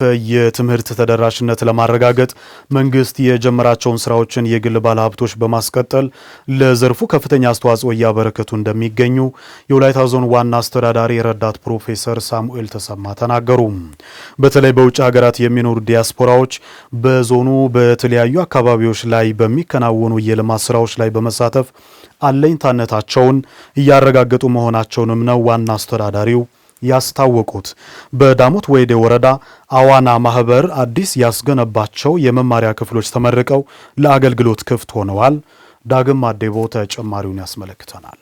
የትምህርት ተደራሽነት ለማረጋገጥ መንግስት የጀመራቸውን ስራዎችን የግል ባለሀብቶች በማስቀጠል ለዘርፉ ከፍተኛ አስተዋጽኦ እያበረከቱ እንደሚገኙ የወላይታ ዞን ዋና አስተዳዳሪ ረዳት ፕሮፌሰር ሳሙኤል ተሰማ ተናገሩ። በተለይ በውጭ ሀገራት የሚኖሩ ዲያስፖራዎች በዞኑ በተለያዩ አካባቢዎች ላይ በሚከናወኑ የልማት ስራዎች ላይ በመሳተፍ አለኝታነታቸውን እያረጋገጡ መሆናቸውንም ነው ዋና አስተዳዳሪው ያስታወቁት። በዳሞት ወይዴ ወረዳ አዋና ማህበር አዲስ ያስገነባቸው የመማሪያ ክፍሎች ተመርቀው ለአገልግሎት ክፍት ሆነዋል። ዳግም አዴቦ ተጨማሪውን ያስመለክተናል።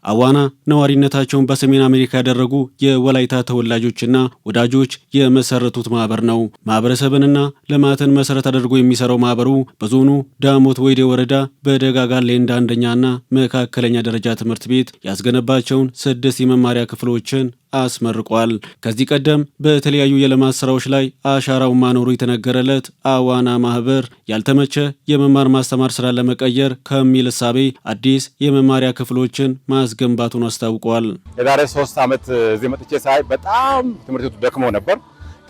አዋና ነዋሪነታቸውን በሰሜን አሜሪካ ያደረጉ የወላይታ ተወላጆችና ወዳጆች የመሰረቱት ማህበር ነው። ማህበረሰብንና ልማትን መሰረት አድርጎ የሚሰራው ማህበሩ በዞኑ ዳሞት ወይዴ ወረዳ በደጋጋሌንዳ አንደኛና መካከለኛ ደረጃ ትምህርት ቤት ያስገነባቸውን 6 የመማሪያ ክፍሎችን አስመርቋል። ከዚህ ቀደም በተለያዩ የልማት ስራዎች ላይ አሻራው ማኖሩ የተነገረለት አዋና ማህበር ያልተመቸ የመማር ማስተማር ስራ ለመቀየር ከሚል እሳቤ አዲስ የመማሪያ ክፍሎችን ማስገንባቱን አስታውቋል። የዛሬ 3 ዓመት እዚህ መጥቼ ሳይ በጣም ትምህርት ቤቱ ደክሞ ነበር።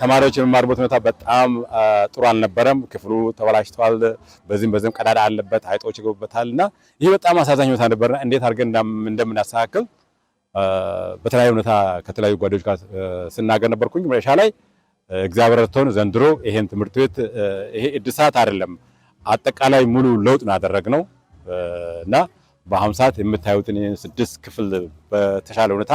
ተማሪዎች የሚማሩበት ሁኔታ በጣም ጥሩ አልነበረም። ክፍሉ ተበላሽቷል። በዚህም ቀዳዳ አለበት፣ አይጦች ይገቡበታልና ይህ በጣም አሳዛኝ ሁኔታ ነበርና እንዴት አድርገን እንደምናስተካክል በተለያዩ ሁኔታ ከተለያዩ ጓደኞች ጋር ስናገር ነበርኩኝ። መጨረሻ ላይ እግዚአብሔር ረድቶን ዘንድሮ ይሄን ትምህርት ቤት ይሄ እድሳት አይደለም አጠቃላይ ሙሉ ለውጥ ነው ያደረግነው እና በአሁኑ ሰዓት የምታዩትን 6 ክፍል በተሻለ ሁኔታ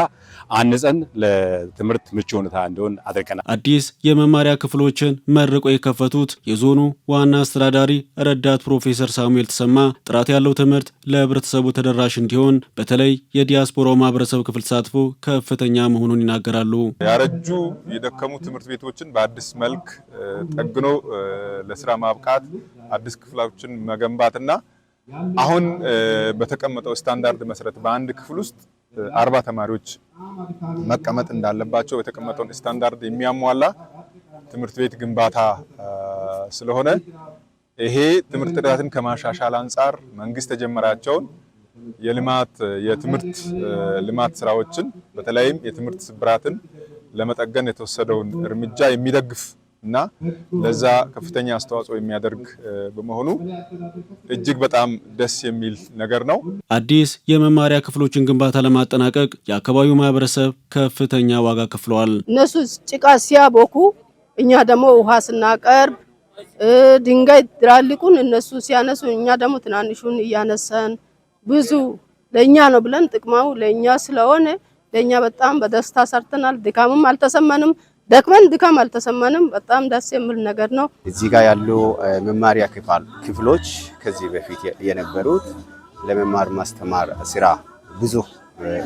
አንጸን ለትምህርት ምቹ ሁኔታ እንዲሆን አድርገናል። አዲስ የመማሪያ ክፍሎችን መርቆ የከፈቱት የዞኑ ዋና አስተዳዳሪ ረዳት ፕሮፌሰር ሳሙኤል ተሰማ ጥራት ያለው ትምህርት ለህብረተሰቡ ተደራሽ እንዲሆን በተለይ የዲያስፖራው ማህበረሰብ ክፍል ተሳትፎ ከፍተኛ መሆኑን ይናገራሉ። ያረጁ የደከሙ ትምህርት ቤቶችን በአዲስ መልክ ጠግኖ ለስራ ማብቃት፣ አዲስ ክፍሎችን መገንባትና አሁን በተቀመጠው ስታንዳርድ መሰረት በአንድ ክፍል ውስጥ 40 ተማሪዎች መቀመጥ እንዳለባቸው የተቀመጠውን ስታንዳርድ የሚያሟላ ትምህርት ቤት ግንባታ ስለሆነ ይሄ ትምህርት ጥራትን ከማሻሻል አንጻር መንግስት የጀመራቸውን የትምህርት ልማት ስራዎችን በተለይም የትምህርት ስብራትን ለመጠገን የተወሰደውን እርምጃ የሚደግፍ እና ለዛ ከፍተኛ አስተዋጽኦ የሚያደርግ በመሆኑ እጅግ በጣም ደስ የሚል ነገር ነው። አዲስ የመማሪያ ክፍሎችን ግንባታ ለማጠናቀቅ የአካባቢው ማህበረሰብ ከፍተኛ ዋጋ ከፍለዋል። እነሱ ጭቃ ሲያቦኩ እኛ ደግሞ ውሃ ስናቀርብ ድንጋይ ድራሊቁን እነሱ ሲያነሱ እኛ ደግሞ ትናንሹን እያነሳን ብዙ ለኛ ነው ብለን ጥቅማው ለኛ ስለሆነ ለኛ በጣም በደስታ ሰርተናል። ድካምም አልተሰማንም። ደክመን ድካም አልተሰማንም። በጣም ደስ የሚል ነገር ነው። እዚህ ጋር ያሉ መማሪያ ክፍሎች ከዚህ በፊት የነበሩት ለመማር ማስተማር ስራ ብዙ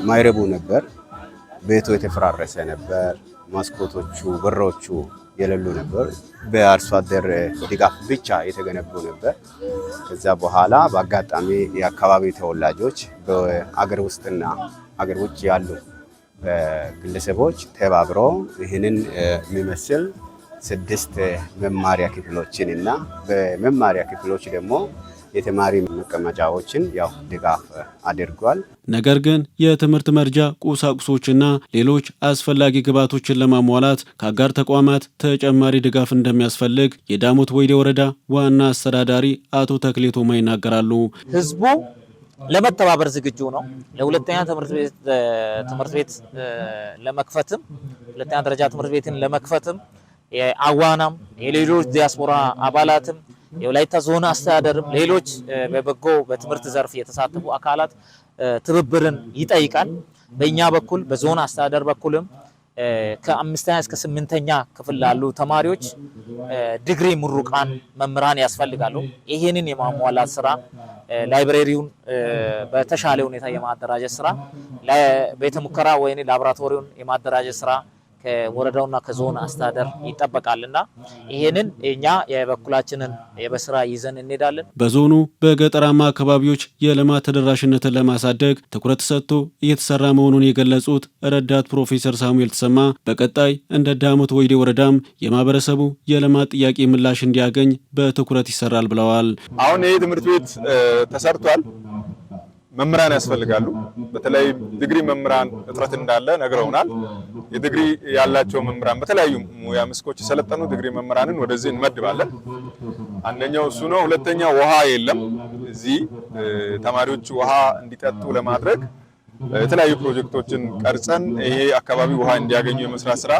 ማይረቡ ነበር። ቤቱ የተፈራረሰ ነበር። መስኮቶቹ፣ በሮቹ የሌሉ ነበር። በአርሶ አደር ድጋፍ ብቻ የተገነቡ ነበር። ከዛ በኋላ በአጋጣሚ የአካባቢ ተወላጆች በአገር ውስጥና አገር ውጭ ያሉ ግለሰቦች ተባብረው ይህንን የሚመስል 6 መማሪያ ክፍሎችን እና በመማሪያ ክፍሎች ደግሞ የተማሪ መቀመጫዎችን ድጋፍ አድርጓል። ነገር ግን የትምህርት መርጃ ቁሳቁሶችና ሌሎች አስፈላጊ ግብዓቶችን ለማሟላት ከአጋር ተቋማት ተጨማሪ ድጋፍ እንደሚያስፈልግ የዳሞት ወይዴ ወረዳ ዋና አስተዳዳሪ አቶ ተክሌ ቶማ ይናገራሉ። ህዝቡ ለመተባበር ዝግጁ ነው። ለሁለተኛ ትምህርት ቤት ለመክፈትም ሁለተኛ ደረጃ ትምህርት ቤትን ለመክፈትም የአዋናም የሌሎች ዲያስፖራ አባላትም የወላይታ ዞን አስተዳደርም ሌሎች በበጎ በትምህርት ዘርፍ የተሳተፉ አካላት ትብብርን ይጠይቃል። በእኛ በኩል በዞን አስተዳደር በኩልም ከ5ኛ እስከ 8ኛ ክፍል ላሉ ተማሪዎች ዲግሪ ምሩቃን መምህራን ያስፈልጋሉ። ይሄንን የማሟላት ስራ ላይብረሪውን በተሻለ ሁኔታ የማደራጀት ስራ፣ ለቤተ ሙከራ ወይም ላቦራቶሪውን የማደራጀት ስራ ከወረዳውና ከዞን አስተዳደር ይጠበቃልና ይሄንን እኛ የበኩላችንን የበስራ ይዘን እንሄዳለን። በዞኑ በገጠራማ አካባቢዎች የልማት ተደራሽነትን ለማሳደግ ትኩረት ሰጥቶ እየተሰራ መሆኑን የገለጹት ረዳት ፕሮፌሰር ሳሙኤል ተሰማ በቀጣይ እንደ ዳሞት ወይዴ ወረዳም የማህበረሰቡ የልማት ጥያቄ ምላሽ እንዲያገኝ በትኩረት ይሰራል ብለዋል። አሁን ይሄ ትምህርት ቤት ተሰርቷል። መምህራን ያስፈልጋሉ። በተለይ ዲግሪ መምህራን እጥረት እንዳለ ነግረውናል። የዲግሪ ያላቸው መምህራን በተለያዩ ሙያ መስኮች የሰለጠኑ ዲግሪ መምህራንን ወደዚህ እንመድባለን። አንደኛው እሱ ነው። ሁለተኛው ውሃ የለም። እዚህ ተማሪዎች ውሃ እንዲጠጡ ለማድረግ የተለያዩ ፕሮጀክቶችን ቀርጸን ይሄ አካባቢ ውሃ እንዲያገኙ የመስራት ስራ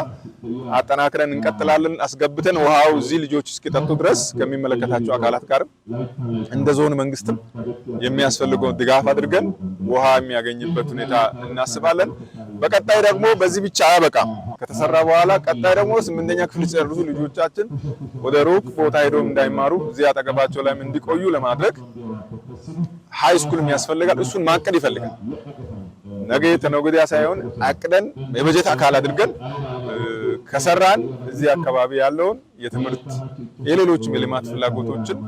አጠናክረን እንቀጥላለን። አስገብተን ውሃው እዚህ ልጆች እስኪጠጡ ድረስ ከሚመለከታቸው አካላት ጋር እንደ ዞን መንግስትም የሚያስፈልገውን ድጋፍ አድርገን ውሃ የሚያገኝበት ሁኔታ እናስባለን። በቀጣይ ደግሞ በዚህ ብቻ አያበቃም። ከተሰራ በኋላ ቀጣይ ደግሞ 8ኛ ክፍል የጨረሱ ልጆቻችን ወደ ሩቅ ቦታ ሄደው እንዳይማሩ እዚህ አጠገባቸው ላይም እንዲቆዩ ለማድረግ ሃይ ስኩል የሚያስፈልጋል። እሱን ማቀድ ይፈልጋል። ነገ ተነገ ወዲያ ሳይሆን አቅደን የበጀት አካል አድርገን ከሰራን እዚህ አካባቢ ያለውን የትምህርት የሌሎችም የልማት ፍላጎቶችን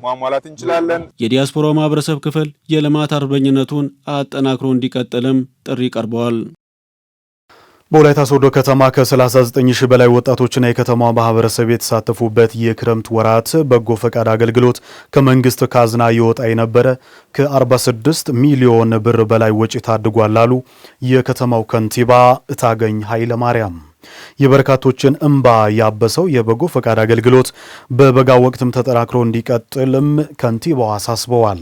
ማሟላት እንችላለን። የዲያስፖራው ማህበረሰብ ክፍል የልማት አርበኝነቱን አጠናክሮ እንዲቀጥልም ጥሪ ቀርበዋል። በወላይታ ሶዶ ከተማ ከ39 ሺህ በላይ ወጣቶችና የከተማዋ ማህበረሰብ የተሳተፉበት የክረምት ወራት በጎ ፈቃድ አገልግሎት ከመንግስት ካዝና ይወጣ የነበረ ከ46 ሚሊዮን ብር በላይ ወጪ ታድጓል አሉ የከተማው ከንቲባ እታገኝ ኃይለ ማርያም። የበርካቶችን እንባ ያበሰው የበጎ ፈቃድ አገልግሎት በበጋ ወቅትም ተጠናክሮ እንዲቀጥልም ከንቲባው አሳስበዋል።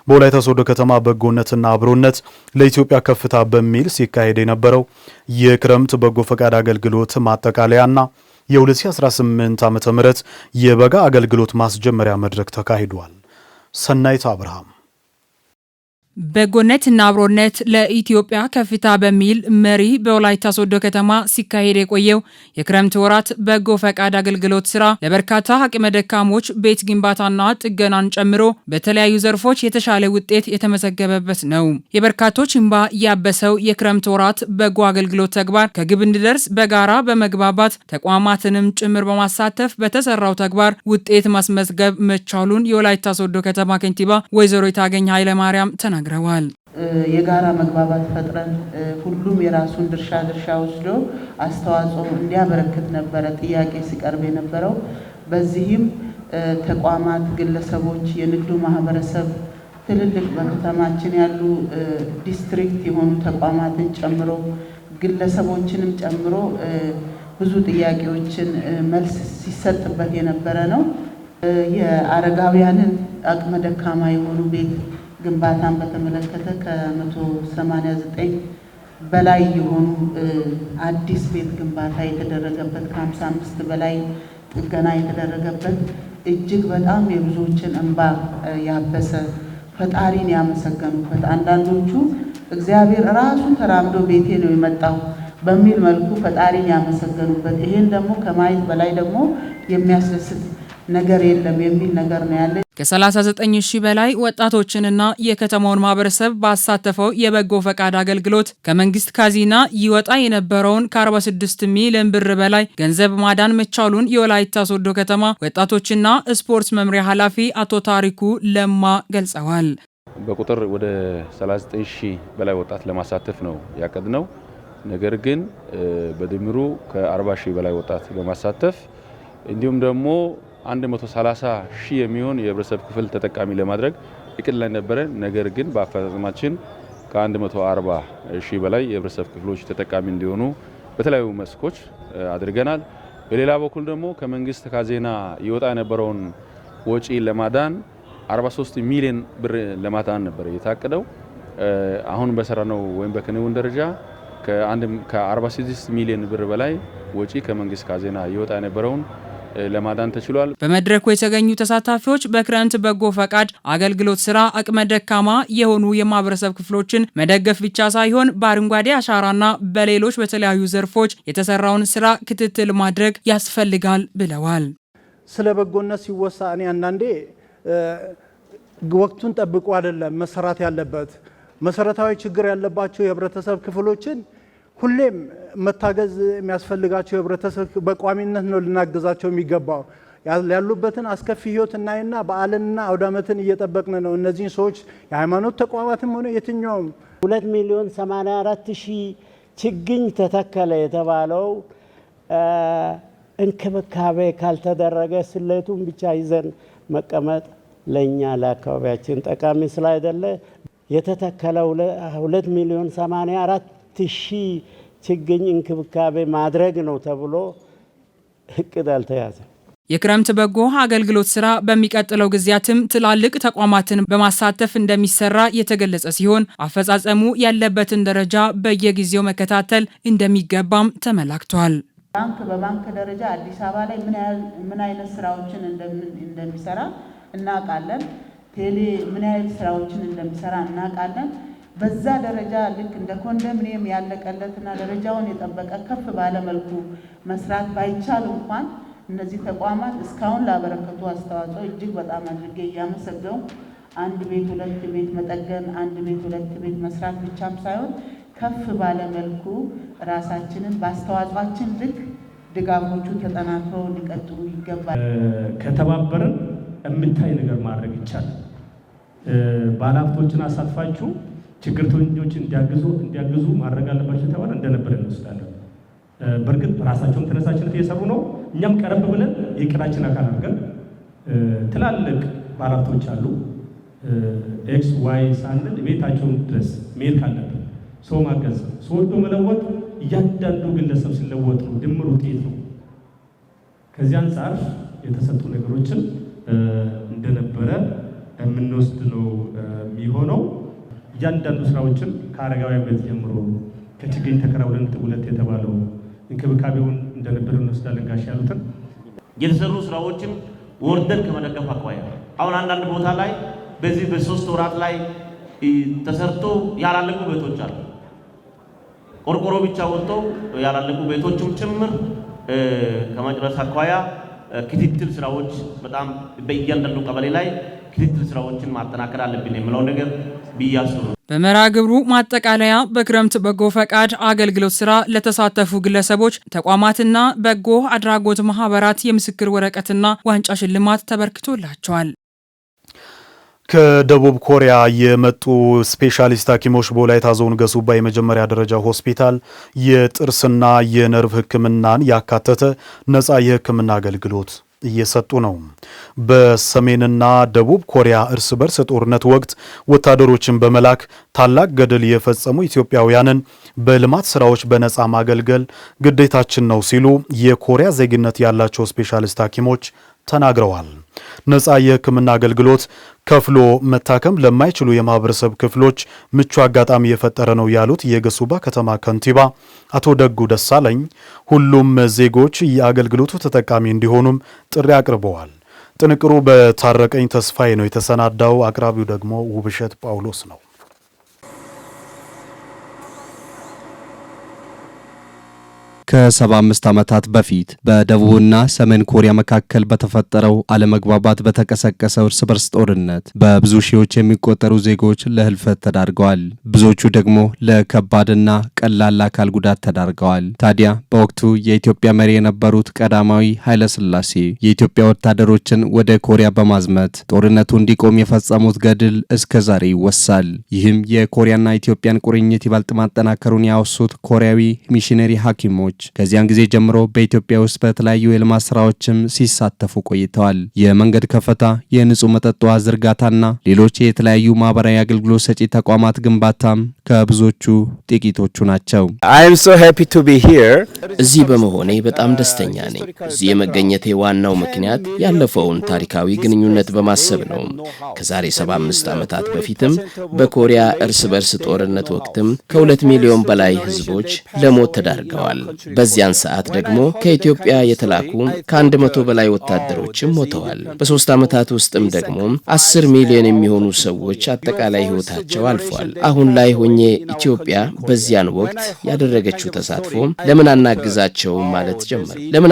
በወላይታ ሶዶ ከተማ በጎነትና አብሮነት ለኢትዮጵያ ከፍታ በሚል ሲካሄድ የነበረው የክረምት በጎ ፈቃድ አገልግሎት ማጠቃለያና የ2018 ዓ.ም የበጋ አገልግሎት ማስጀመሪያ መድረክ ተካሂዷል። ሰናይት አብርሃም በጎነትና አብሮነት ለኢትዮጵያ ከፍታ በሚል መሪ በወላይታ ሶዶ ከተማ ሲካሄድ የቆየው የክረምት ወራት በጎ ፈቃድ አገልግሎት ስራ ለበርካታ አቅመ ደካሞች ቤት ግንባታና ጥገናን ጨምሮ በተለያዩ ዘርፎች የተሻለ ውጤት የተመዘገበበት ነው። የበርካቶች እንባ ያበሰው የክረምት ወራት በጎ አገልግሎት ተግባር ከግብ እንዲደርስ በጋራ በመግባባት ተቋማትንም ጭምር በማሳተፍ በተሰራው ተግባር ውጤት ማስመዝገብ መቻሉን የወላይታ ሶዶ ከተማ ከንቲባ ወይዘሮ እታገኝ ኃይለ ማርያም ተናግረዋል። የጋራ መግባባት ፈጥረን ሁሉም የራሱን ድርሻ ወስዶ አስተዋጽኦ እንዲያበረክት ነበረ ጥያቄ ሲቀርብ የነበረው። በዚህም ተቋማት፣ ግለሰቦች፣ የንግዱ ማህበረሰብ ትልልቅ በከተማችን ያሉ ዲስትሪክት የሆኑ ተቋማትን ጨምሮ ግለሰቦችንም ጨምሮ ብዙ ጥያቄዎችን መልስ ሲሰጥበት የነበረ ነው። የአረጋውያንን አቅመ ደካማ የሆኑ ቤት ግንባታን በተመለከተ ከ189 በላይ የሆኑ አዲስ ቤት ግንባታ የተደረገበት ከ55 በላይ ጥገና የተደረገበት እጅግ በጣም የብዙዎችን እንባ ያበሰ ፈጣሪን ያመሰገኑበት፣ አንዳንዶቹ እግዚአብሔር ራሱ ተራምዶ ቤቴ ነው የመጣው በሚል መልኩ ፈጣሪን ያመሰገኑበት፣ ይሄን ደግሞ ከማየት በላይ ደግሞ የሚያስደስት ነገር የለም የሚል ነገር ነው ያለ። ከ39 ሺህ በላይ ወጣቶችንና የከተማውን ማህበረሰብ ባሳተፈው የበጎ ፈቃድ አገልግሎት ከመንግስት ካዝና ይወጣ የነበረውን ከ46 ሚሊዮን ብር በላይ ገንዘብ ማዳን መቻሉን የወላይታ ሶዶ ከተማ ወጣቶችና ስፖርት መምሪያ ኃላፊ አቶ ታሪኩ ለማ ገልጸዋል። በቁጥር ወደ 39 ሺህ በላይ ወጣት ለማሳተፍ ነው ያቀድነው። ነገር ግን በድምሩ ከ40 ሺህ በላይ ወጣት ለማሳተፍ እንዲሁም ደግሞ 130 ሺህ የሚሆን የህብረተሰብ ክፍል ተጠቃሚ ለማድረግ እቅድ ላይ ነበረ። ነገር ግን በአፈጻጸማችን ከ140 ሺህ በላይ የህብረተሰብ ክፍሎች ተጠቃሚ እንዲሆኑ በተለያዩ መስኮች አድርገናል። በሌላ በኩል ደግሞ ከመንግስት ካዝና ይወጣ የነበረውን ወጪ ለማዳን 43 ሚሊዮን ብር ለማዳን ነበር የታቀደው። አሁን በሰራነው ወይም በክንውን ደረጃ ከ46 ሚሊዮን ብር በላይ ወጪ ከመንግስት ካዝና ይወጣ የነበረውን ለማዳን ተችሏል። በመድረኩ የተገኙ ተሳታፊዎች በክረምት በጎ ፈቃድ አገልግሎት ስራ አቅመ ደካማ የሆኑ የማህበረሰብ ክፍሎችን መደገፍ ብቻ ሳይሆን በአረንጓዴ አሻራና በሌሎች በተለያዩ ዘርፎች የተሰራውን ስራ ክትትል ማድረግ ያስፈልጋል ብለዋል። ስለ በጎነት ሲወሳ እኔ አንዳንዴ ወቅቱን ጠብቆ አይደለም መሰራት ያለበት። መሰረታዊ ችግር ያለባቸው የህብረተሰብ ክፍሎችን ሁሌም መታገዝ የሚያስፈልጋቸው የህብረተሰብ በቋሚነት ነው ልናገዛቸው የሚገባው። ያሉበትን አስከፊ ህይወት እናይና በዓልንና አውደ ዓመትን እየጠበቅን ነው። እነዚህን ሰዎች የሃይማኖት ተቋማትም ሆነ የትኛውም 2,084,000 ችግኝ ተተከለ የተባለው እንክብካቤ ካልተደረገ ስሌቱን ብቻ ይዘን መቀመጥ ለኛ ለአካባቢያችን ጠቃሚ ስላይደለ የተተከለው 2,084,000 ችግኝ እንክብካቤ ማድረግ ነው ተብሎ እቅድ አልተያዘም። የክረምት በጎ አገልግሎት ስራ በሚቀጥለው ጊዜያትም ትላልቅ ተቋማትን በማሳተፍ እንደሚሰራ የተገለጸ ሲሆን አፈጻጸሙ ያለበትን ደረጃ በየጊዜው መከታተል እንደሚገባም ተመላክቷል። በባንክ ደረጃ አዲስ አበባ ላይ ምን አይነት ስራዎችን እንደሚሰራ እናውቃለን። ቴሌ ምን አይነት ስራዎችን እንደሚሰራ እናውቃለን። በዛ ደረጃ ልክ እንደ ኮንዶሚኒየም ያለቀለትና ደረጃውን የጠበቀ ከፍ ባለ መልኩ መስራት ባይቻል እንኳን እነዚህ ተቋማት እስካሁን ላበረከቱ አስተዋጽኦ እጅግ በጣም አድርጌ እያመሰገንኩ አንድ ቤት ሁለት ቤት መጠገን፣ አንድ ቤት ሁለት ቤት መስራት ብቻም ሳይሆን ከፍ ባለ መልኩ ራሳችንን በአስተዋጽኦአችን ልክ ድጋፎቹ ተጠናክረው ሊቀጥሉ ይገባል። ከተባበርን የምታይ ነገር ማድረግ ይቻላል። ባለሀብቶችን አሳትፋችሁ ችግርተኞችን እንዲያግዙ ማድረግ አለባቸው ተባለ እንደነበረ እንወስዳለን። በእርግጥ በራሳቸውም ተነሳሽነት እየሰሩ ነው። እኛም ቀረብ ብለን የእቅዳችን አካል አድርገን ትላልቅ ባለሀብቶች አሉ ኤክስ ዋይ ሳንል ቤታቸውን ድረስ መሄድ ካለብን ሰው ማገዝ፣ ሰው ወዶ መለወጥ እያንዳንዱ ግለሰብ ሲለወጥ ነው ድምር ውጤት ነው። ከዚህ አንጻር የተሰጡ ነገሮችን እንደነበረ የምንወስድ ነው የሚሆነው። እያንዳንዱ ስራዎችን ከአረጋውያን ቤት ጀምሮ ከችግኝ ተከላ 2 የተባለው እንክብካቤውን እንደነበረ እንወስዳለን። ጋሽ ያሉትን የተሰሩ ስራዎችን ወርደን ከመደገፍ አኳያ አሁን አንዳንድ ቦታ ላይ በዚህ በ3 ወራት ላይ ተሰርቶ ያላለቁ ቤቶች አሉ። ቆርቆሮ ብቻ ወጥቶ ያላለቁ ቤቶችም ጭምር ከመጨረስ አኳያ ክትትል ስራዎች በጣም በእያንዳንዱ ቀበሌ ላይ ክትትል ስራዎችን ማጠናከር አለብን የሚለው ነገር ቢያስሩ። በመርሃ ግብሩ ማጠቃለያ በክረምት በጎ ፈቃድ አገልግሎት ስራ ለተሳተፉ ግለሰቦች፣ ተቋማትና በጎ አድራጎት ማህበራት የምስክር ወረቀትና ዋንጫ ሽልማት ተበርክቶላቸዋል። ከደቡብ ኮሪያ የመጡ ስፔሻሊስት ሐኪሞች በወላይታ ዞን ገሱባ የመጀመሪያ ደረጃ ሆስፒታል የጥርስና የነርቭ ሕክምናን ያካተተ ነፃ የሕክምና አገልግሎት እየሰጡ ነው። በሰሜንና ደቡብ ኮሪያ እርስ በርስ ጦርነት ወቅት ወታደሮችን በመላክ ታላቅ ገድል የፈጸሙ ኢትዮጵያውያንን በልማት ስራዎች በነፃ ማገልገል ግዴታችን ነው ሲሉ የኮሪያ ዜግነት ያላቸው ስፔሻሊስት ሐኪሞች ተናግረዋል። ነፃ የሕክምና አገልግሎት ከፍሎ መታከም ለማይችሉ የማህበረሰብ ክፍሎች ምቹ አጋጣሚ የፈጠረ ነው ያሉት የገሱባ ከተማ ከንቲባ አቶ ደጉ ደሳለኝ ሁሉም ዜጎች የአገልግሎቱ ተጠቃሚ እንዲሆኑም ጥሪ አቅርበዋል። ጥንቅሩ በታረቀኝ ተስፋዬ ነው የተሰናዳው። አቅራቢው ደግሞ ውብሸት ጳውሎስ ነው። ከ75 ዓመታት በፊት በደቡብና ሰሜን ኮሪያ መካከል በተፈጠረው አለመግባባት በተቀሰቀሰው እርስ በርስ ጦርነት በብዙ ሺዎች የሚቆጠሩ ዜጎች ለህልፈት ተዳርገዋል። ብዙዎቹ ደግሞ ለከባድና ቀላል አካል ጉዳት ተዳርገዋል። ታዲያ በወቅቱ የኢትዮጵያ መሪ የነበሩት ቀዳማዊ ኃይለ ሥላሴ የኢትዮጵያ ወታደሮችን ወደ ኮሪያ በማዝመት ጦርነቱ እንዲቆም የፈጸሙት ገድል እስከ ዛሬ ይወሳል። ይህም የኮሪያና ኢትዮጵያን ቁርኝት ይበልጥ ማጠናከሩን ያወሱት ኮሪያዊ ሚሽነሪ ሐኪሞች ከዚያን ጊዜ ጀምሮ በኢትዮጵያ ውስጥ በተለያዩ የልማት ስራዎችም ሲሳተፉ ቆይተዋል። የመንገድ ከፈታ፣ የንጹህ መጠጥ ውሃ ዝርጋታና ሌሎች የተለያዩ ማህበራዊ አገልግሎት ሰጪ ተቋማት ግንባታም ከብዙዎቹ ጥቂቶቹ ናቸው። እዚህ በመሆኔ በጣም ደስተኛ ነኝ። እዚህ የመገኘቴ ዋናው ምክንያት ያለፈውን ታሪካዊ ግንኙነት በማሰብ ነው። ከዛሬ 75 ዓመታት በፊትም በኮሪያ እርስ በርስ ጦርነት ወቅትም ከ2 ሚሊዮን በላይ ህዝቦች ለሞት ተዳርገዋል። በዚያን ሰዓት ደግሞ ከኢትዮጵያ የተላኩ ከ100 በላይ ወታደሮችም ሞተዋል። በ3 ዓመታት ውስጥም ደግሞ 10 ሚሊዮን የሚሆኑ ሰዎች አጠቃላይ ህይወታቸው አልፏል። አሁን ላይ ሆኜ ኢትዮጵያ በዚያን ወቅት ያደረገችው ተሳትፎ ለምን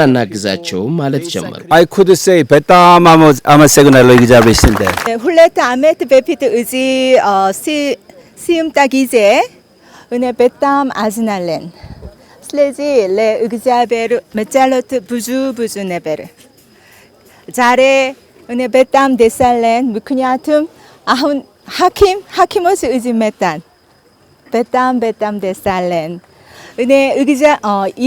አናግዛቸውም ማለት ጀመሩ። I could say በጣም አመሰግናለሁ እግዚአብሔር ስንደ 2 ዓመት በፊት እዚህ ሲመጣ ጊዜ እኔ በጣም አዝናለን። ስለዚህ ለእግዚአብሔር መጸሎት ብዙ ነበር። ዛሬ እኔ በጣም ደስ አለን። ምክንያቱም አሁን ሐኪሞች እዚህ መጣን። በጣም ደስ አለን። እኔ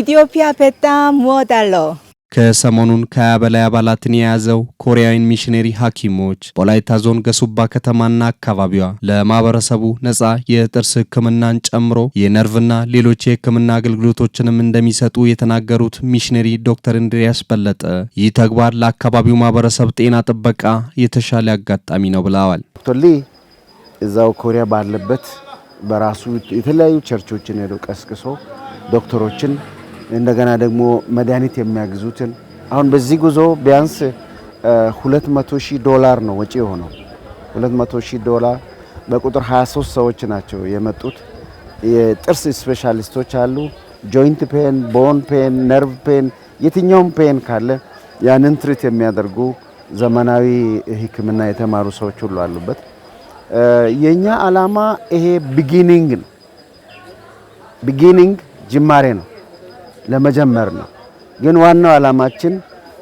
ኢትዮጵያ በጣም እወዳለሁ። ከሰሞኑን ከ20 በላይ አባላትን የያዘው ኮሪያዊን ሚሽነሪ ሐኪሞች በወላይታ ዞን ገሱባ ከተማና አካባቢዋ ለማህበረሰቡ ነጻ የጥርስ ሕክምናን ጨምሮ የነርቭና ሌሎች የሕክምና አገልግሎቶችንም እንደሚሰጡ የተናገሩት ሚሽነሪ ዶክተር እንድሪያስ በለጠ ይህ ተግባር ለአካባቢው ማህበረሰብ ጤና ጥበቃ የተሻለ አጋጣሚ ነው ብለዋል። ዶክተር ሊ እዛው ኮሪያ ባለበት በራሱ የተለያዩ ቸርቾችን ሄዶ ቀስቅሶ ዶክተሮችን እንደገና ደግሞ መድኃኒት የሚያግዙትን አሁን በዚህ ጉዞ ቢያንስ $200,000 ነው ወጪ የሆነው። $200,000 በቁጥር 23 ሰዎች ናቸው የመጡት። የጥርስ ስፔሻሊስቶች አሉ። ጆይንት ፔን፣ ቦን ፔን፣ ነርቭ ፔን፣ የትኛውም ፔን ካለ ያንን ትሪት የሚያደርጉ ዘመናዊ ሕክምና የተማሩ ሰዎች ሁሉ አሉበት። የኛ ዓላማ ይሄ ቢጊኒንግ ጅማሬ ነው፣ ለመጀመር ነው። ግን ዋናው ዓላማችን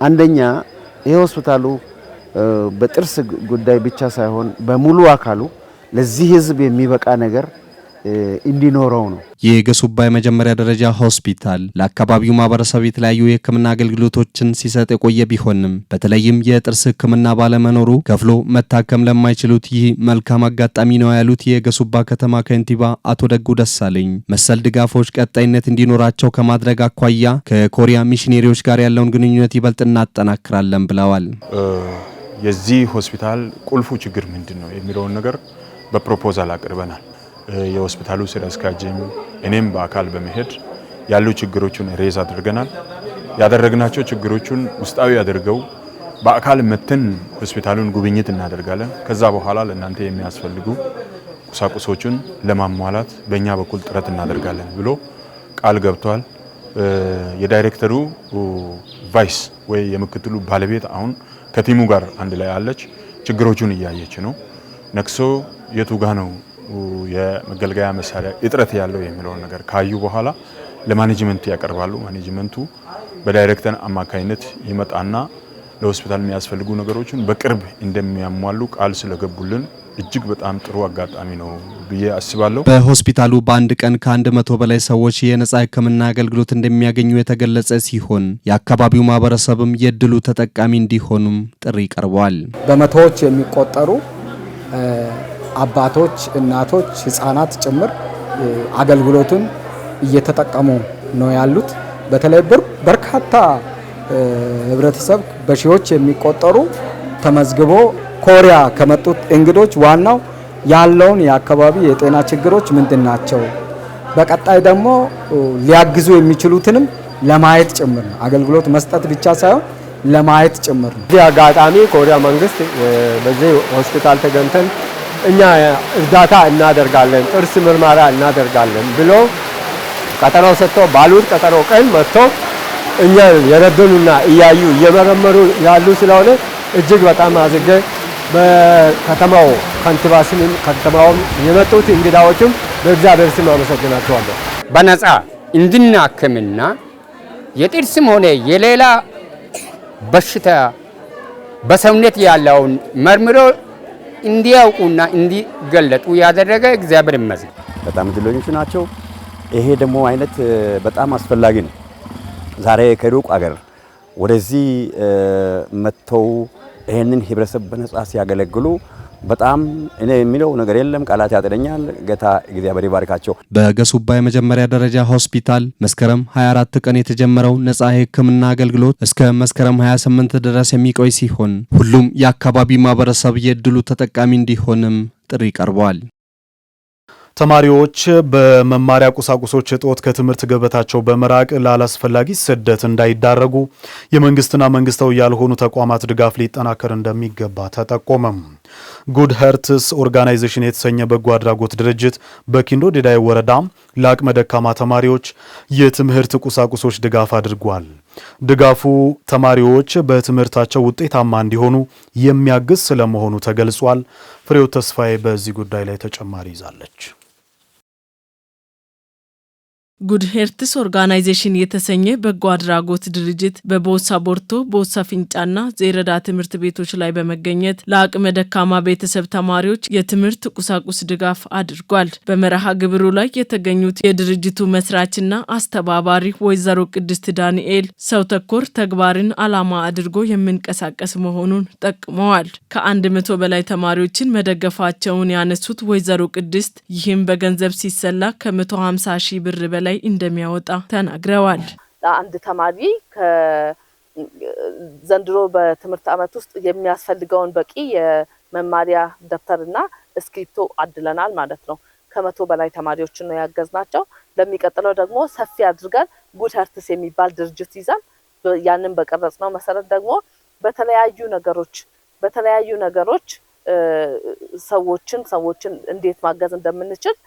አንደኛ ይሄ ሆስፒታሉ በጥርስ ጉዳይ ብቻ ሳይሆን በሙሉ አካሉ ለዚህ ህዝብ የሚበቃ ነገር እንዲኖረው ነው። የገሱባ የመጀመሪያ ደረጃ ሆስፒታል ለአካባቢው ማህበረሰብ የተለያዩ የህክምና አገልግሎቶችን ሲሰጥ የቆየ ቢሆንም በተለይም የጥርስ ህክምና ባለመኖሩ ከፍሎ መታከም ለማይችሉት ይህ መልካም አጋጣሚ ነው ያሉት የገሱባ ከተማ ከንቲባ አቶ ደጉ ደሳለኝ መሰል ድጋፎች ቀጣይነት እንዲኖራቸው ከማድረግ አኳያ ከኮሪያ ሚሽነሪዎች ጋር ያለውን ግንኙነት ይበልጥ እናጠናክራለን ብለዋል። የዚህ ሆስፒታል ቁልፉ ችግር ምንድነው የሚለውን ነገር በፕሮፖዛል አቅርበናል። የሆስፒታሉ ስራ አስኪያጅም እኔም በአካል በመሄድ ያሉ ችግሮችን ሬዝ አድርገናል። ያደረግናቸው ችግሮችን ውስጣዊ አድርገው በአካል መተን ሆስፒታሉን ጉብኝት እናደርጋለን። ከዛ በኋላ ለእናንተ የሚያስፈልጉ ቁሳቁሶችን ለማሟላት በእኛ በኩል ጥረት እናደርጋለን ብሎ ቃል ገብቷል። የዳይሬክተሩ ቫይስ ወይ የምክትሉ ባለቤት አሁን ከቲሙ ጋር አንድ ላይ አለች። ችግሮቹን እያየች ነው። ነክሶ የቱ ጋ ነው የመገልገያ መሳሪያ እጥረት ያለው የሚለውን ነገር ካዩ በኋላ ለማኔጅመንት ያቀርባሉ። ማኔጅመንቱ በዳይሬክተር አማካይነት ይመጣና ለሆስፒታል የሚያስፈልጉ ነገሮችን በቅርብ እንደሚያሟሉ ቃል ስለገቡልን እጅግ በጣም ጥሩ አጋጣሚ ነው ብዬ አስባለሁ። በሆስፒታሉ በአንድ ቀን ከ100 በላይ ሰዎች የነጻ ሕክምና አገልግሎት እንደሚያገኙ የተገለጸ ሲሆን የአካባቢው ማህበረሰብም የድሉ ተጠቃሚ እንዲሆኑም ጥሪ ቀርቧል። በመቶዎች የሚቆጠሩ አባቶች፣ እናቶች፣ ህፃናት ጭምር አገልግሎቱን እየተጠቀሙ ነው ያሉት። በተለይ በርካታ ህብረተሰብ በሺዎች የሚቆጠሩ ተመዝግቦ ኮሪያ ከመጡት እንግዶች ዋናው ያለውን የአካባቢ የጤና ችግሮች ምንድናቸው፣ በቀጣይ ደግሞ ሊያግዙ የሚችሉትንም ለማየት ጭምር ነው። አገልግሎት መስጠት ብቻ ሳይሆን ለማየት ጭምር ነው። እዚህ አጋጣሚ ኮሪያ መንግስት በዚህ ሆስፒታል ተገኝተን እኛ እርዳታ እናደርጋለን፣ ጥርስ ምርመራ እናደርጋለን ብሎ ቀጠሮ ሰጥቶ ባሉት ቀጠሮ ቀን መጥቶ እኛ የረዱንና እያዩ እየመረመሩ ያሉ ስለሆነ እጅግ በጣም አዝጌ በከተማው ከንቲባ ስም ከተማውም የመጡት እንግዳዎችም በእግዚአብሔር ስም አመሰግናቸዋለሁ። በነጻ እንድናክምና የጥርስም ሆነ የሌላ በሽታ በሰውነት ያለውን መርምሮ እንዲያውቁና እንዲገለጡ ያደረገ እግዚአብሔር ይመስገን። በጣም እድለኞች ናቸው። ይሄ ደግሞ አይነት በጣም አስፈላጊ ነው። ዛሬ ከሩቅ አገር ወደዚህ መጥተው ይሄንን ህብረተሰብ በነጻ ሲያገለግሉ በጣም እኔ የሚለው ነገር የለም፣ ቃላት ያጥረኛል። ጌታ እግዚአብሔር ይባርካቸው። በገሱባ የመጀመሪያ ደረጃ ሆስፒታል መስከረም 24 ቀን የተጀመረው ነጻ የሕክምና አገልግሎት እስከ መስከረም 28 ድረስ የሚቆይ ሲሆን ሁሉም የአካባቢ ማህበረሰብ የእድሉ ተጠቃሚ እንዲሆንም ጥሪ ቀርቧል። ተማሪዎች በመማሪያ ቁሳቁሶች እጦት ከትምህርት ገበታቸው በመራቅ ላላስፈላጊ ስደት እንዳይዳረጉ የመንግስትና መንግስታዊ ያልሆኑ ተቋማት ድጋፍ ሊጠናከር እንደሚገባ ተጠቆመም። ጉድ ሄርትስ ኦርጋናይዜሽን የተሰኘ በጎ አድራጎት ድርጅት በኪንዶ ዲዳይ ወረዳ ለአቅመ ደካማ ተማሪዎች የትምህርት ቁሳቁሶች ድጋፍ አድርጓል። ድጋፉ ተማሪዎች በትምህርታቸው ውጤታማ እንዲሆኑ የሚያግዝ ስለመሆኑ ተገልጿል። ፍሬው ተስፋዬ በዚህ ጉዳይ ላይ ተጨማሪ ይዛለች። ጉድ ሄርትስ ኦርጋናይዜሽን የተሰኘ በጎ አድራጎት ድርጅት በቦሳ ቦርቶ፣ ቦሳ ፊንጫና ዜረዳ ትምህርት ቤቶች ላይ በመገኘት ለአቅመ ደካማ ቤተሰብ ተማሪዎች የትምህርት ቁሳቁስ ድጋፍ አድርጓል። በመርሃ ግብሩ ላይ የተገኙት የድርጅቱ መስራችና አስተባባሪ ወይዘሮ ቅድስት ዳንኤል ሰው ተኮር ተግባርን ዓላማ አድርጎ የሚንቀሳቀስ መሆኑን ጠቅመዋል። ከ100 በላይ ተማሪዎችን መደገፋቸውን ያነሱት ወይዘሮ ቅድስት ይህም በገንዘብ ሲሰላ ከ150 ሺህ ብር በላይ እንደሚያወጣ ተናግረዋል። አንድ ተማሪ ዘንድሮ በትምህርት ዓመት ውስጥ የሚያስፈልገውን በቂ የመማሪያ ደብተርና እስክሪብቶ አድለናል ማለት ነው። ከ100 በላይ ተማሪዎችን ነው ያገዝናቸው። ለሚቀጥለው ደግሞ ሰፊ አድርገን ጉድ ሄርትስ የሚባል ድርጅት ይዘን ያንን በቀረጽነው መሰረት ደግሞ በተለያዩ ነገሮች ሰዎችን እንዴት ማገዝ እንደምንችል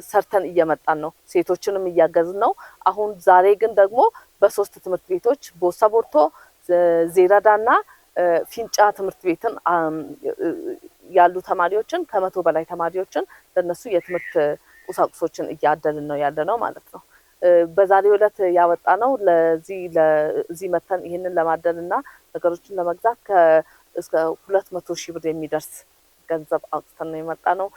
ሰርተን እየመጣን ነው። ሴቶችንም እያገዝን ነው። አሁን ዛሬ ግን ደግሞ በ3 ትምህርት ቤቶች ቦሳ ቦርቶ፣ ዜረዳና ፊንጫ ትምህርት ቤትን ያሉ ተማሪዎችን ከ100 በላይ ተማሪዎችን ለነሱ የትምህርት ቁሳቁሶችን እያደልን ነው ያለነው ማለት ነው። በዛሬው ዕለት ያወጣ ነው ለዚህ መተን ይሄንን ለማደልና ነገሮችን ለመግዛት እስከ 200 ሺህ ብር የሚደርስ ገንዘብ አውጥተን ነው የመጣ ነው።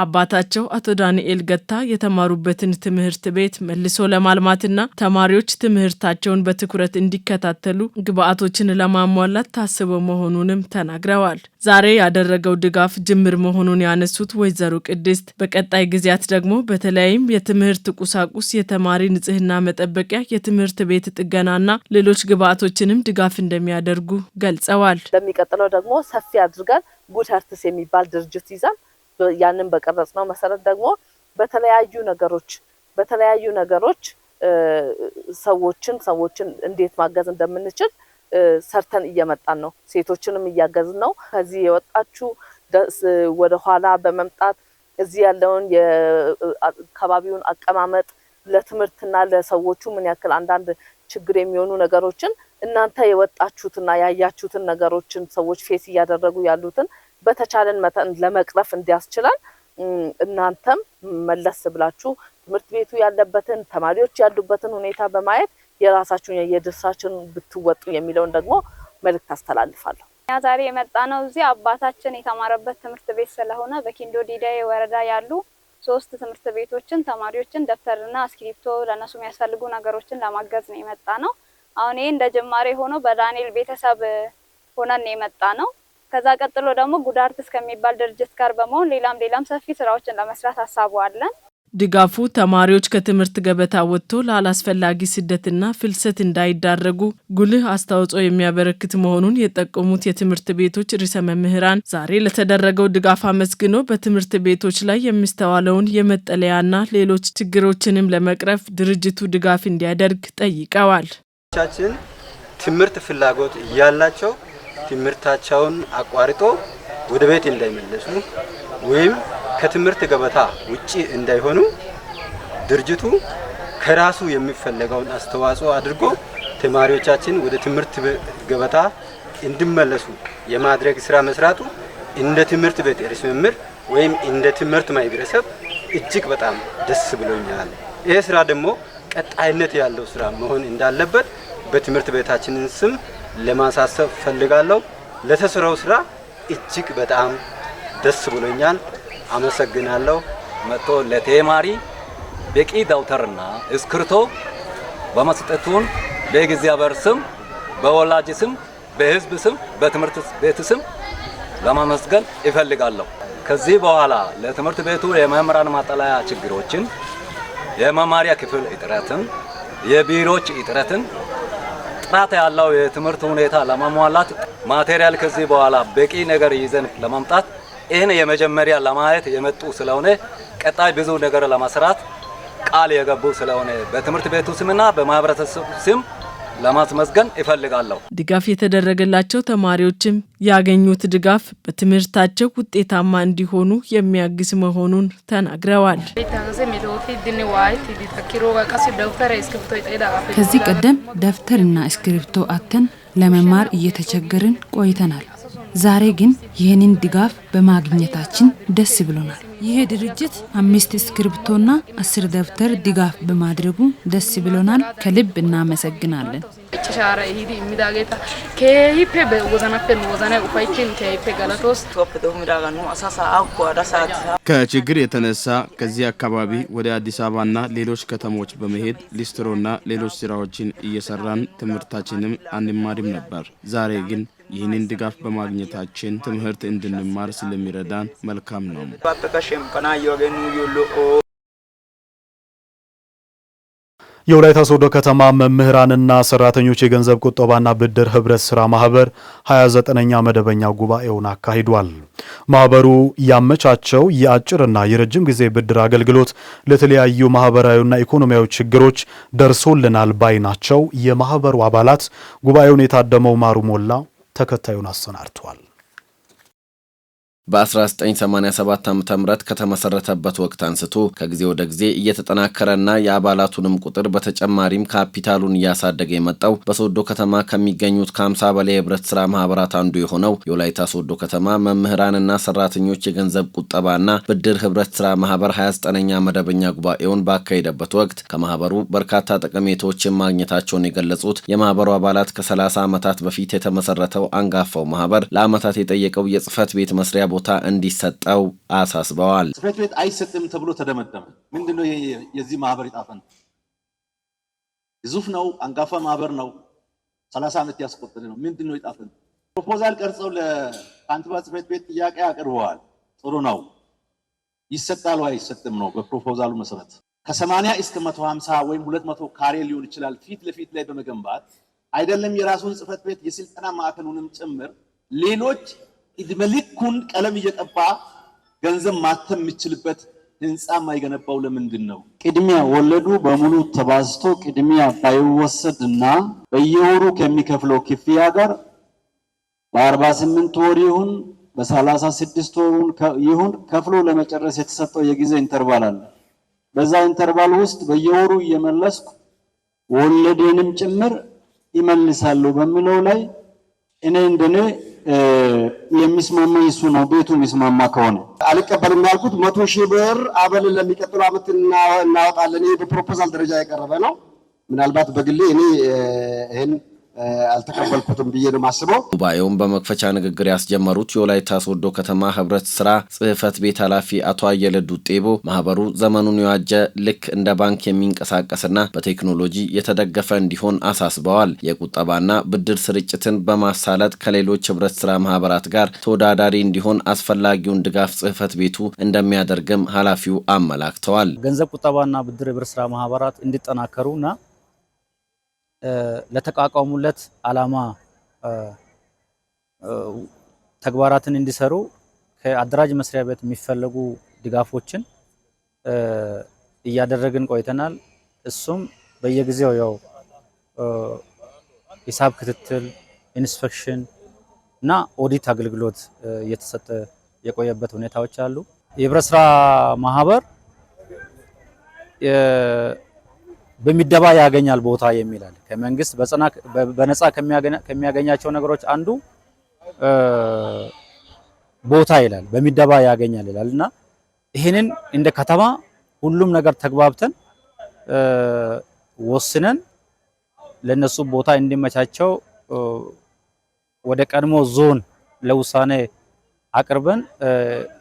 አባታቸው አቶ ዳንኤል ገታ የተማሩበትን ትምህርት ቤት መልሶ ለማልማትና ተማሪዎች ትምህርታቸውን በትኩረት እንዲከታተሉ ግብአቶችን ለማሟላት ታስበው መሆኑንም ተናግረዋል። ዛሬ ያደረገው ድጋፍ ጅምር መሆኑን ያነሱት ወይዘሮ ቅድስት በቀጣይ ጊዜያት ደግሞ በተለይም የትምህርት ቁሳቁስ፣ የተማሪ ንጽህና መጠበቂያ፣ የትምህርት ቤት ጥገናና ሌሎች ግብአቶችንም ድጋፍ እንደሚያደርጉ ገልጸዋል። ለሚቀጥለው ደግሞ ሰፊ አድርገን ጉድ ሄርትስ የሚባል ድርጅት ይዘን ያንን በቀረጽነው መሰረት ደግሞ በተለያዩ ነገሮች ሰዎችን እንዴት ማገዝ እንደምንችል ሰርተን እየመጣን ነው። ሴቶችንም እያገዝን ነው። ከዚህ የወጣችሁ ወደ ኋላ በመምጣት እዚህ ያለውን የአካባቢውን አቀማመጥ ለትምህርትና ለሰዎቹ ምን ያክል አንዳንድ ችግር የሚሆኑ ነገሮችን እናንተ የወጣችሁትና ያያችሁትን ነገሮችን ሰዎች ፌስ እያደረጉ ያሉትን በተቻለን መጠን ለመቅረፍ እንዲያስችላል እናንተም መለስ ብላችሁ ትምህርት ቤቱ ያለበትን ተማሪዎች ያሉበትን ሁኔታ በማየት የራሳችሁን የድርሻችሁን ብትወጡ የሚለውን ደግሞ መልእክት አስተላልፋለሁ። ዛሬ የመጣ ነው እዚህ አባታችን የተማረበት ትምህርት ቤት ስለሆነ በኪንዶ ዲዳይ ወረዳ ያሉ 3 ትምህርት ቤቶችን ተማሪዎችን ደብተርና እስክሪብቶ ለነሱ የሚያስፈልጉ ነገሮችን ለማገዝ ነው የመጣ ነው። አሁን ይሄ እንደ ጅማሬ ሆኖ በዳንኤል ቤተሰብ ሆነን ነው የመጣ ነው። ከዛ ቀጥሎ ደግሞ ጉድ ሄርትስ ከሚባል ድርጅት ጋር በመሆን ሌላም ሰፊ ስራዎችን ለመስራት አሳባለን። ድጋፉ ተማሪዎች ከትምህርት ገበታ ወጥቶ ላላስፈላጊ ስደትና ፍልሰት እንዳይዳረጉ ጉልህ አስተዋጽኦ የሚያበረክት መሆኑን የጠቆሙት የትምህርት ቤቶች ርዕሰ መምህራን ዛሬ ለተደረገው ድጋፍ አመስግኖ በትምህርት ቤቶች ላይ የሚስተዋለውን የመጠለያና ሌሎች ችግሮችንም ለመቅረፍ ድርጅቱ ድጋፍ እንዲያደርግ ጠይቀዋል። ቻችን ትምህርት ፍላጎት ያላቸው ትምህርታቸውን አቋርጦ ወደ ቤት እንዳይመለሱ ወይም ከትምህርት ገበታ ውጪ እንዳይሆኑ ድርጅቱ ከራሱ የሚፈልገውን አስተዋጽኦ አድርጎ ተማሪዎቻችን ወደ ትምህርት ገበታ እንዲመለሱ የማድረግ ስራ መስራቱ እንደ ትምህርት ቤት ርዕሰ መምህር ወይም እንደ ትምህርት ማህበረሰብ እጅግ በጣም ደስ ብሎኛል። ይህ ስራ ደግሞ ቀጣይነት ያለው ስራ መሆን እንዳለበት በትምህርት ቤታችን ስም ለማሳሰብ ፈልጋለሁ። ለተሰራው ስራ እጅግ በጣም ደስ ብሎኛል። አመሰግናለሁ። መጥቶ ለተማሪ በቂ ደብተርና እስክሪብቶ በመስጠቱን በእግዚአብሔር ስም፣ በወላጅ ስም፣ በህዝብ ስም፣ በትምህርት ቤት ስም ለማመስገን እፈልጋለሁ። ከዚህ በኋላ ለትምህርት ቤቱ የመምህራን ማጠለያ ችግሮችን፣ የመማሪያ ክፍል እጥረትን፣ የቢሮዎች እጥረትን፣ ጥራት ያለው የትምህርት ሁኔታ ለማሟላት ማቴሪያል ከዚህ በኋላ በቂ ነገር ይዘን ለማምጣት ይህን የመጀመሪያ ለማየት የመጡ ስለሆነ ቀጣይ ብዙ ነገር ለመስራት ቃል የገቡ ስለሆነ በትምህርት ቤቱ ስምና በማህበረሰቡ ስም ለማስመስገን እፈልጋለሁ። ድጋፍ የተደረገላቸው ተማሪዎችም ያገኙት ድጋፍ በትምህርታቸው ውጤታማ እንዲሆኑ የሚያግዝ መሆኑን ተናግረዋል። ከዚህ ቀደም ደብተርና እስክሪብቶ አተን ለመማር እየተቸገርን ቆይተናል። ዛሬ ግን ይህንን ድጋፍ በማግኘታችን ደስ ብሎናል። ይሄ ድርጅት 5 እስክሪብቶና 10 ደብተር ድጋፍ በማድረጉ ደስ ብሎናል። ከልብ እናመሰግናለን። ጭሻራ ይሄዲ ሚዳጌታ ከይፔ በወዘናፈ ወዘና ኡፋይቲን ከይፔ ጋላቶስ ቶፕ ሚዳጋኑ አሳሳ አቋዳሳት ከችግር የተነሳ ከዚህ አካባቢ ወደ አዲስ አበባና ሌሎች ከተሞች በመሄድ ሊስትሮና ሌሎች ስራዎችን እየሰራን ትምህርታችንም አንማርም ነበር። ዛሬ ግን ይህንን ድጋፍ በማግኘታችን ትምህርት እንድንማር ስለሚረዳን መልካም ነው። የወላይታ ሶዶ ከተማ መምህራንና ሰራተኞች የገንዘብ ቁጠባና ብድር ህብረት ስራ ማህበር 29ኛ መደበኛ ጉባኤውን አካሂዷል። ማህበሩ ያመቻቸው የአጭርና የረጅም ጊዜ ብድር አገልግሎት ለተለያዩ ማህበራዊና ኢኮኖሚያዊ ችግሮች ደርሶልናል ባይ ናቸው የማህበሩ አባላት። ጉባኤውን የታደመው ማሩ ሞላ ተከታዩን አሰናድቷል። በ1987 ዓ.ም ከተመሰረተበት ወቅት አንስቶ ከጊዜ ወደ ጊዜ እየተጠናከረና የአባላቱንም ቁጥር በተጨማሪም ካፒታሉን እያሳደገ የመጣው በሶዶ ከተማ ከሚገኙት ከ50 በላይ የህብረት ስራ ማህበራት አንዱ የሆነው የወላይታ ሶዶ ከተማ መምህራንና ሰራተኞች የገንዘብ ቁጠባና ብድር ህብረት ስራ ማህበር 29ኛ መደበኛ ጉባኤውን ባካሄደበት ወቅት ከማህበሩ በርካታ ጠቀሜታዎችን ማግኘታቸውን የገለጹት የማህበሩ አባላት ከ30 ዓመታት በፊት የተመሰረተው አንጋፋው ማህበር ለዓመታት የጠየቀው የጽህፈት ቤት መስሪያ ቦታ እንዲሰጠው አሳስበዋል። ጽህፈት ቤት አይሰጥም ተብሎ ተደመደመ። ምንድነው የዚህ ማህበር ይጣፈን? ግዙፍ ነው፣ አንጋፋ ማህበር ነው፣ 30 ዓመት ያስቆጠረ ነው። ምንድነው ይጣፈን? ፕሮፖዛል ቀርጸው ለካንቲባ ጽህፈት ቤት ጥያቄ አቅርበዋል። ጥሩ ነው፣ ይሰጣል ወይ አይሰጥም ነው በፕሮፖዛሉ መሰረት። ከ80 እስከ 150 ወይም 200 ካሬ ሊሆን ይችላል ፊት ለፊት ላይ በመገንባት አይደለም የራሱን ጽህፈት ቤት የስልጠና ማዕከሉንም ጭምር ሌሎች ኢድመልኩን ቀለም እየቀባ ገንዘብ ማተም የሚችልበት ህንጻ ማይገነባው ለምንድን ነው? ቅድሚያ ወለዱ በሙሉ ተባዝቶ ቅድሚያ ባይወሰድና በየወሩ ከሚከፍለው ክፍያ ጋር በ48 ወር ይሁን በ36 ወር ይሁን ከፍሎ ለመጨረስ የተሰጠው የጊዜ ኢንተርቫል አለ። በዛ ኢንተርቫል ውስጥ በየወሩ እየመለስኩ ወለዴንም ጭምር ይመልሳሉ በሚለው ላይ እኔ እንደኔ የሚስማማ እሱ ነው። ቤቱ የሚስማማ ከሆነ አልቀበልም ያልኩት 100,000 ብር አበል ለሚቀጥለው ዓመት እናወጣለን። ይሄ በፕሮፖዛል ደረጃ የቀረበ ነው። ምናልባት በግሌ እኔ ይሄን አልተቀበልኩትም ብዬ ነው ማስበው። ጉባኤውን በመክፈቻ ንግግር ያስጀመሩት የወላይታ ሶዶ ከተማ ህብረት ስራ ጽህፈት ቤት ኃላፊ አቶ አየለ ዱጤቦ ማህበሩ ዘመኑን የዋጀ ልክ እንደ ባንክ የሚንቀሳቀስና በቴክኖሎጂ የተደገፈ እንዲሆን አሳስበዋል። የቁጠባና ብድር ስርጭትን በማሳለጥ ከሌሎች ህብረት ስራ ማህበራት ጋር ተወዳዳሪ እንዲሆን አስፈላጊውን ድጋፍ ጽህፈት ቤቱ እንደሚያደርግም ኃላፊው አመላክተዋል። ገንዘብ ቁጠባና ብድር ህብረት ስራ ማህበራት እንዲጠናከሩና ለተቋቋሙለት ዓላማ ተግባራትን እንዲሰሩ ከአደራጅ መስሪያ ቤት የሚፈለጉ ድጋፎችን እያደረግን ቆይተናል። እሱም በየጊዜው ያው ሂሳብ ክትትል፣ ኢንስፔክሽን እና ኦዲት አገልግሎት እየተሰጠ የቆየበት ሁኔታዎች አሉ። የህብረት ስራ ማህበር በሚደባ ያገኛል ቦታ የሚላል ከመንግስት በነፃ ከሚያገኛቸው ነገሮች አንዱ ቦታ ይላል፣ በሚደባ ያገኛል ይላልና ይሄንን እንደ ከተማ ሁሉም ነገር ተግባብተን ወስነን ለነሱ ቦታ እንዲመቻቸው ወደ ቀድሞ ዞን ለውሳኔ አቅርበን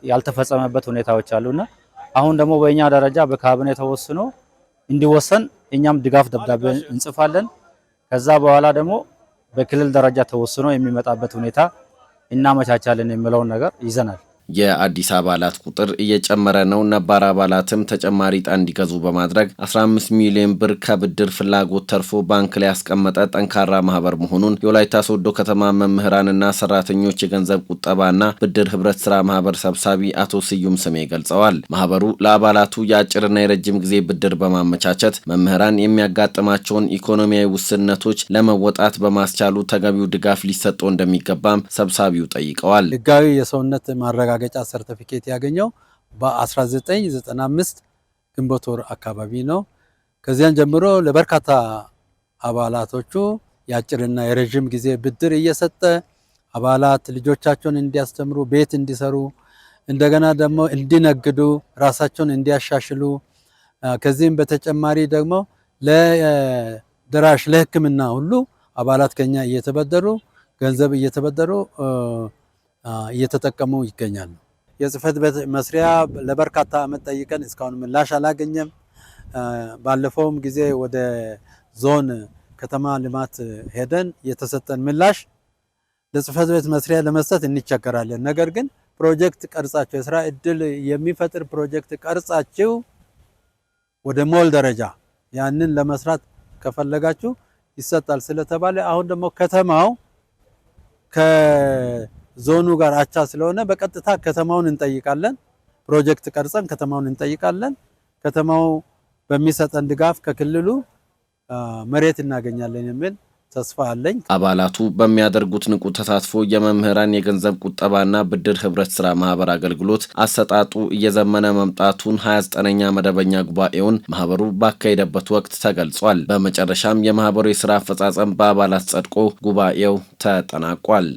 ያልተፈጸመበት ሁኔታዎች አሉና አሁን ደግሞ በእኛ ደረጃ በካቢኔ ተወስኖ እንዲወሰን እኛም ድጋፍ ደብዳቤ እንጽፋለን። ከዛ በኋላ ደግሞ በክልል ደረጃ ተወስኖ የሚመጣበት ሁኔታ እናመቻቻለን የሚለውን ነገር ይዘናል። የአዲስ አባላት ቁጥር እየጨመረ ነው። ነባር አባላትም ተጨማሪ ዕጣ እንዲገዙ በማድረግ 15 ሚሊዮን ብር ከብድር ፍላጎት ተርፎ ባንክ ላይ ያስቀመጠ ጠንካራ ማህበር መሆኑን የወላይታ ሶዶ ከተማ መምህራንና ሰራተኞች የገንዘብ ቁጠባና ብድር ህብረት ስራ ማህበር ሰብሳቢ አቶ ስዩም ስሜ ገልጸዋል። ማህበሩ ለአባላቱ የአጭርና የረጅም ጊዜ ብድር በማመቻቸት መምህራን የሚያጋጥማቸውን ኢኮኖሚያዊ ውስንነቶች ለመወጣት በማስቻሉ ተገቢው ድጋፍ ሊሰጠው እንደሚገባም ሰብሳቢው ጠይቀዋል። ህጋዊ የሰውነት ማረጋገጫ ሰርቲፊኬት ያገኘው በ1995 ግንቦት ወር አካባቢ ነው። ከዚያን ጀምሮ ለበርካታ አባላቶቹ የአጭርና የረጅም ጊዜ ብድር እየሰጠ አባላት ልጆቻቸውን እንዲያስተምሩ፣ ቤት እንዲሰሩ እንደገና ደግሞ እንዲነግዱ ራሳቸውን እንዲያሻሽሉ ከዚህም በተጨማሪ ደግሞ ለደራሽ ለሕክምና ሁሉ አባላት ከኛ እየተበደሩ ገንዘብ እየተበደሩ እየተጠቀሙ ይገኛሉ። የጽህፈት ቤት መስሪያ ለበርካታ ዓመት ጠይቀን እስካሁን ምላሽ አላገኘም። ባለፈውም ጊዜ ወደ ዞን ከተማ ልማት ሄደን የተሰጠን ምላሽ ለጽህፈት ቤት መስሪያ ለመስጠት እንቸገራለን። ነገር ግን ፕሮጀክት ቀርጻችሁ የስራ እድል የሚፈጥር ፕሮጀክት ቀርጻችሁ ወደ ሞል ደረጃ ያንን ለመስራት ከፈለጋችሁ ይሰጣል ስለተባለ አሁን ደግሞ ከተማው ከዞኑ ጋር አቻ ስለሆነ በቀጥታ ከተማውን እንጠይቃለን። ፕሮጀክት ቀርጸን ከተማውን እንጠይቃለን። ከተማው በሚሰጠን ድጋፍ ከክልሉ መሬት እናገኛለን የሚል ተስፋ አለኝ። አባላቱ በሚያደርጉት ንቁ ተሳትፎ የመምህራን የገንዘብ ቁጠባና ብድር ህብረት ስራ ማህበር አገልግሎት አሰጣጡ እየዘመነ መምጣቱን 29ኛ መደበኛ ጉባኤውን ማህበሩ ባካሄደበት ወቅት ተገልጿል። በመጨረሻም የማህበሩ የስራ አፈጻጸም በአባላት ጸድቆ ጉባኤው ተጠናቋል።